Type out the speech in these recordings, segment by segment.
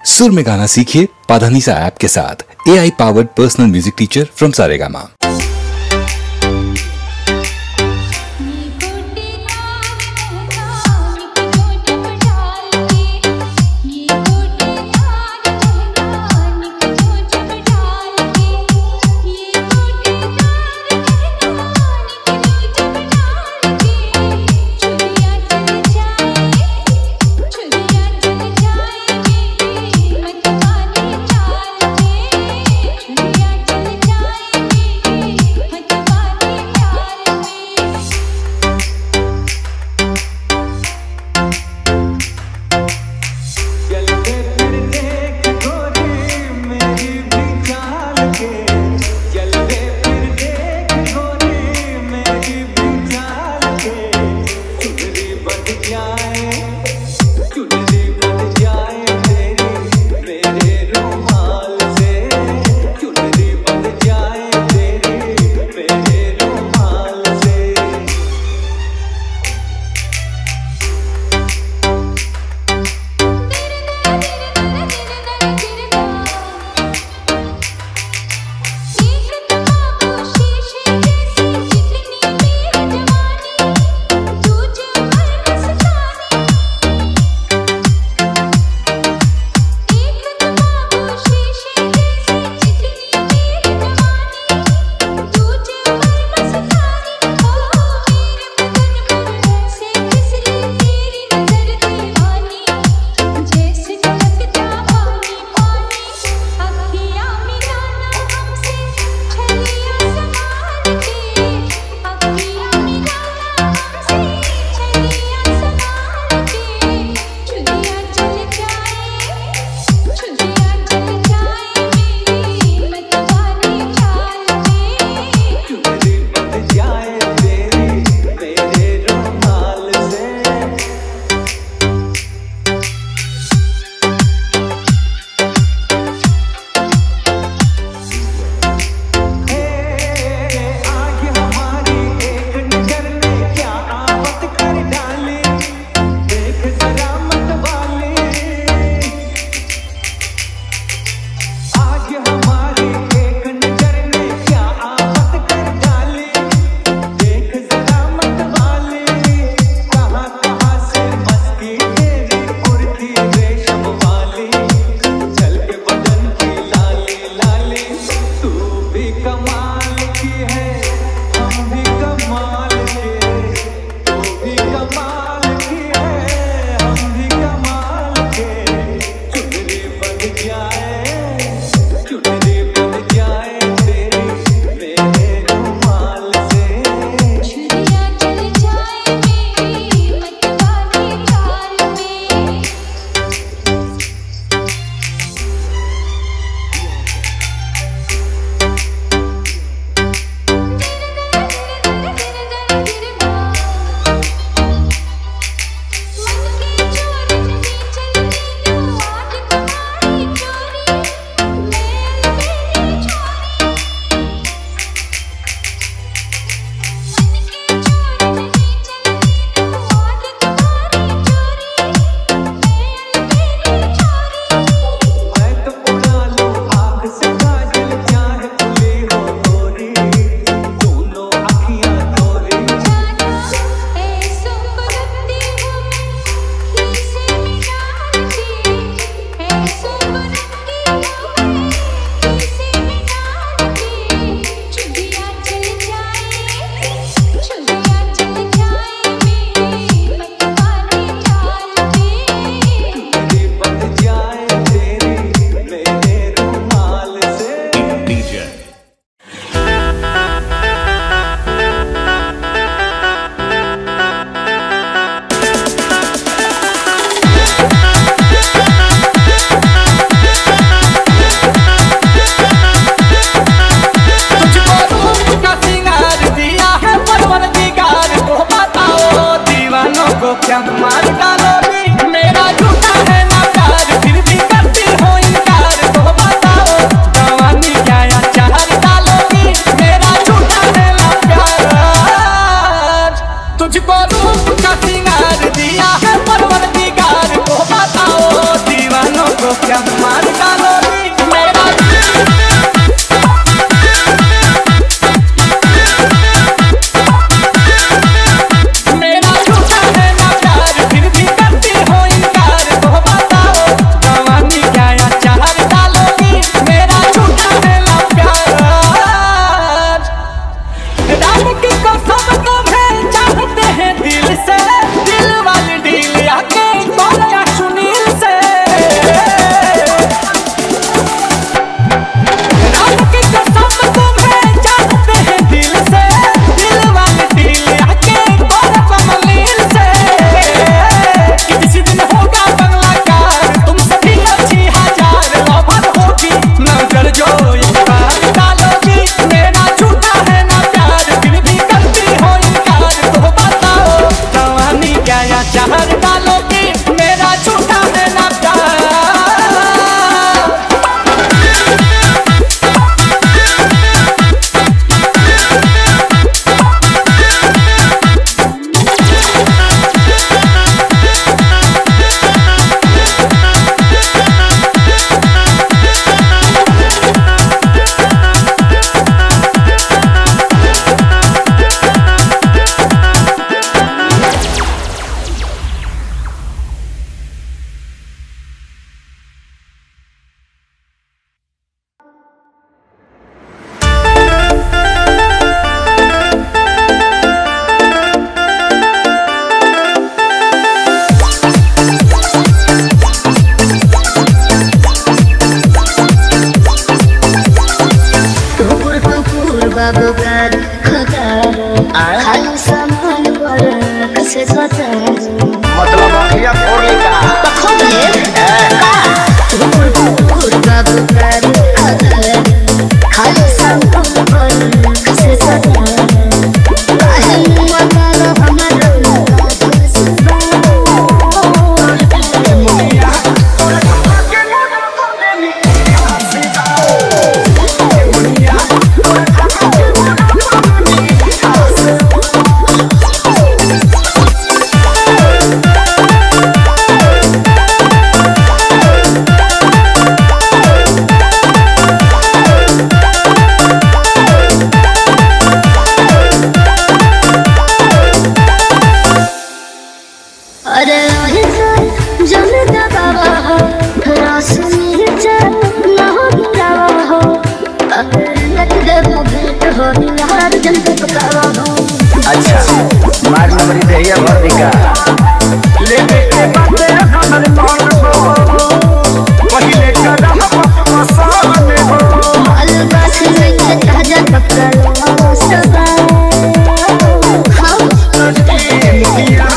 सुर में गाना सीखिए पाधानीसा ऐप के साथ। AI powered personal music teacher from Saregama. क्या मार डालोगी मेरा झूठा है ना प्यार फिर भी करती हो इनकार तो बताओ जवानी क्या अचार डालोगी मेरा झूठा है ना प्यार राम की कसम तुम्हें चाहते हैं दिल से दिल वाली डील आके बोला सुनील से राम की कसम तुम्हें चाहते हैं दिल से दिल वाली डील आके बोला कमलील से कि किसी दिन होगा बंगला कार तुमसे भी अच्छी हजार लवर होगी नजर जो एक बार डालोगी मेरा झूठा है ना प्यार फिर भी करती हो इनकार तो बताओ जवानी क्या अचार डालोगी मेरा झूठा है ना प्यार बाबू कर खुदा खाली सामान पर कैसे सोचा मतलब अखिया फोड़ी का खोले बाबू कर खुदा खाली सामान पर कैसे सोचा काहे मतलब हमारा अच्छा मार नंबरी देया भर्तिका लेके के बाते हमर मन हो पहिले कदम मसाने हो माल बस में ताजा पकड़ो सबा हम मिया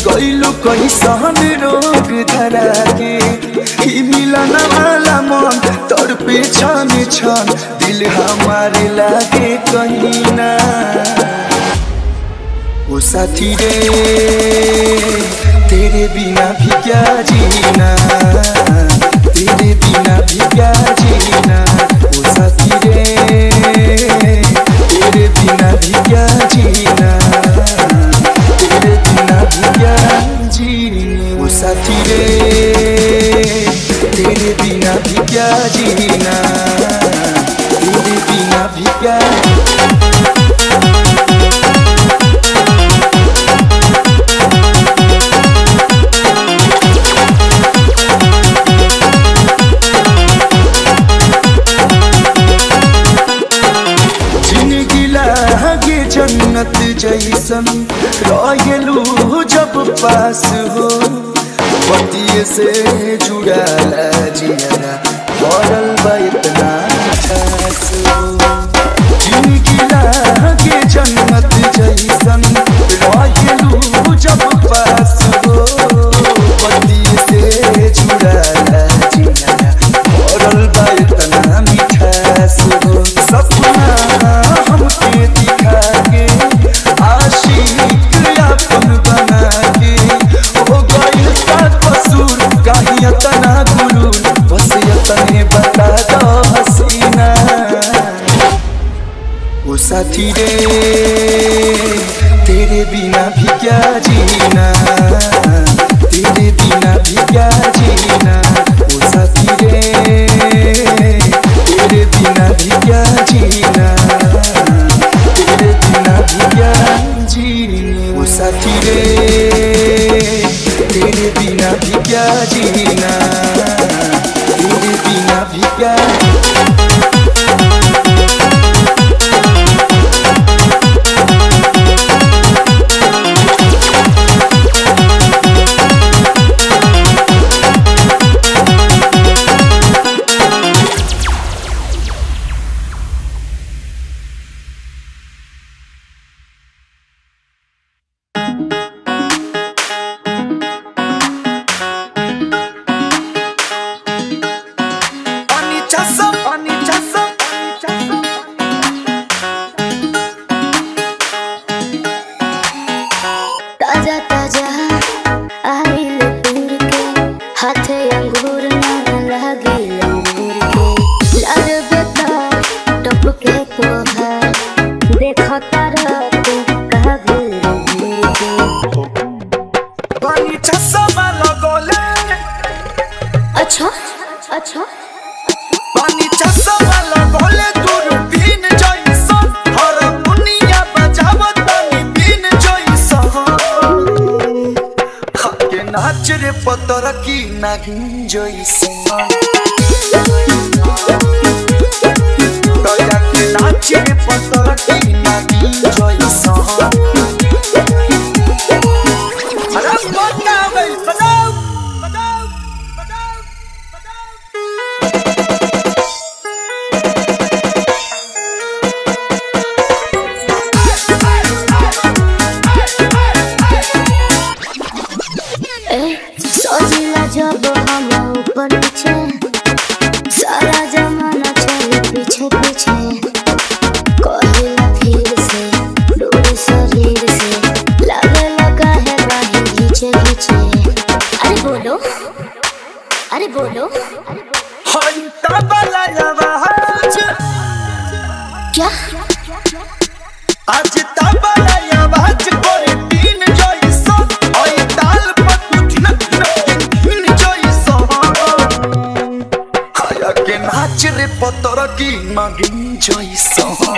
गईलू कहीं सहन रोग धरा के ही मिलन वाला मन तोर पे छन छन दिल हमारे लागे कहीं ना ओ साथी रे तेरे बिना भी क्या जीना तेरे बिना भी क्या जीना ओ साथी रे तेरे बिना भी क्या जीना तेरे बिना भी क्या जीना ओ साथी रे तेरे बिना भी क्या जीना तेरे बिना भी क्या रहेलू जब पास हो पतिये से जुड़ाला जियारा भरल बा इतना खास हो जिंदगी लागे जन्नत जैसन रहेलू जब पास हो पतिये से जुड़ाला जियारा भरल बा इतना मिठास हो सपना हमके दिखा के आशिक अपन बना के हो गइल का कसूर काहे इतना गुरूर बस इतने बता दो हसीना ओ साथी रे तेरे बिना भी क्या जीना तेरे बिना भी क्या जीना ओ साथी रे तेरे बिना भी क्या जीना तेरे बिना भी क्या जीना ओ साथी रे तेरे बिना भी क्या जीना तेरे बिना भी क्या ताजा ताजा आइल दूर के हाथे अंगूर ना लागे अंगूर के लाल बेटा टपके तोहार देखो तारा तू कहा घूर घूर के पानी चश्मा लगोले अच्छा अच्छा पानी चश्मा लगोले दूरबीन जैसन हारमोनिया बजावत तनी बीन जैसन खाके नाच रे पतर की नागिन जैसन दया के नाच रे पतर की नागिन जैसन अरे बजाओ बजाओ बजाओ बजाओ बजाओ सोजिला जब हम ऊपर नीचे सारा जमाना चले पीछे पीछे कहिला फिर से दूर शरीर से लगे लगा है बाहें घींचे घींचे अरे बोलो हाय तबला आवाज क्या आज तबला आवाज करे तीन जैसन ओय ताल पर उठन तीन जैसन हाय के नाच रे पतर की नागिन जैसन